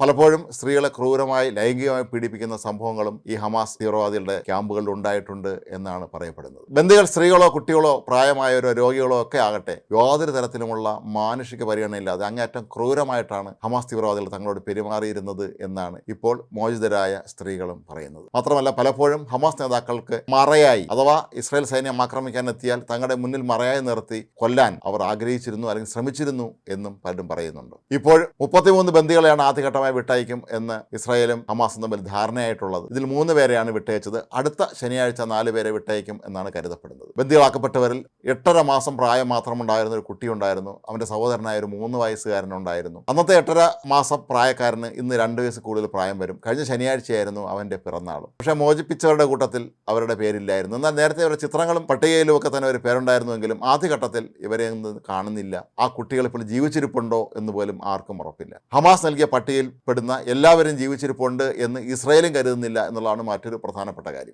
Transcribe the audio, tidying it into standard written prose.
പലപ്പോഴും സ്ത്രീകളെ ക്രൂരമായി ലൈംഗികമായി പീഡിപ്പിക്കുന്ന സംഭവങ്ങളും ഈ ഹമാസ് തീവ്രവാദികളുടെ ക്യാമ്പുകളിൽ ഉണ്ടായിട്ടുണ്ട് എന്നാണ് പറയപ്പെടുന്നത്. ബന്ദികൾ സ്ത്രീകളോ കുട്ടികളോ പ്രായമായവരോ രോഗികളോ ഒക്കെ ആകട്ടെ യാതൊരു തരത്തിലുമുള്ള മാനുഷിക പരിഗണനയില്ലാതെ അങ്ങേയറ്റം ക്രൂരമായിട്ടാണ് ഹമാസ് തീവ്രവാദികൾ തങ്ങളോട് പെരുമാറിയിരുന്നത് എന്നാണ് ഇപ്പോൾ മോചിതരായ സ്ത്രീകളും പറയുന്നത്. മാത്രമല്ല പലപ്പോഴും ഹമാസ് നേതാക്കൾക്ക് മറയായി അഥവാ ഇസ്രായേൽ സൈന്യം ആക്രമിക്കാൻ എത്തിയാൽ തങ്ങളുടെ മുന്നിൽ മറയായി നിർത്തി കൊല്ലാൻ അവർ ആഗ്രഹിച്ചിരുന്നു അല്ലെങ്കിൽ ശ്രമിച്ചിരുന്നു എന്നും പലരും പറയുന്നുണ്ട്. ഇപ്പോൾ 33 ബന്ദികളെയാണ് ആദ്യഘട്ടമായി വിട്ടയക്കും എന്ന് ഇസ്രായേലും ഹമാസും തമ്മിൽ ധാരണയായിട്ടുള്ളത്. ഇതിൽ 3 പേരെയാണ് വിട്ടയച്ചത്. അടുത്ത ശനിയാഴ്ച 4 പേരെ വിട്ടയക്കും എന്നാണ് കരുതപ്പെടുന്നത്. ബന്ദികളാക്കപ്പെട്ടവരിൽ 8.5 മാസം പ്രായം മാത്രമുണ്ടായിരുന്ന ഒരു കുട്ടിയുണ്ടായിരുന്നു. അവൻ്റെ സഹോദരനായ ഒരു 3 വയസ്സുകാരനുണ്ടായിരുന്നു. അന്നത്തെ 8.5 മാസം പ്രായക്കാരന് ഇന്ന് 2 വയസ്സ് കൂടുതൽ പ്രായം വരും. കഴിഞ്ഞ ശനിയാഴ്ചയായിരുന്നു അവൻ്റെ പിറന്നാൾ. പക്ഷേ മോചിപ്പിച്ചവരുടെ കൂട്ടത്തിൽ അവരുടെ പേരില്ലായിരുന്നു. എന്നാൽ നേരത്തെ അവരുടെ ചിത്രങ്ങളും പട്ടികയിലും ഒക്കെ തന്നെ ഒരു പേരുണ്ടായിരുന്നുവെങ്കിലും ആദ്യഘട്ടത്തിൽ ഇവരെ ഒന്നും കാണുന്നില്ല. ആ കുട്ടികൾ ഇപ്പോൾ ജീവിച്ചിരിപ്പുണ്ടോ എന്ന് പോലും ആർക്കും ഉറപ്പില്ല. ഹമാസ് നൽകിയ പട്ടികയിൽ പെടുന്ന എല്ലാവരും ജീവിച്ചിരിപ്പുണ്ട് എന്ന് ഇസ്രായേലും കരുതുന്നില്ല എന്നുള്ളതാണ് മറ്റൊരു പ്രധാനപ്പെട്ട കാര്യം.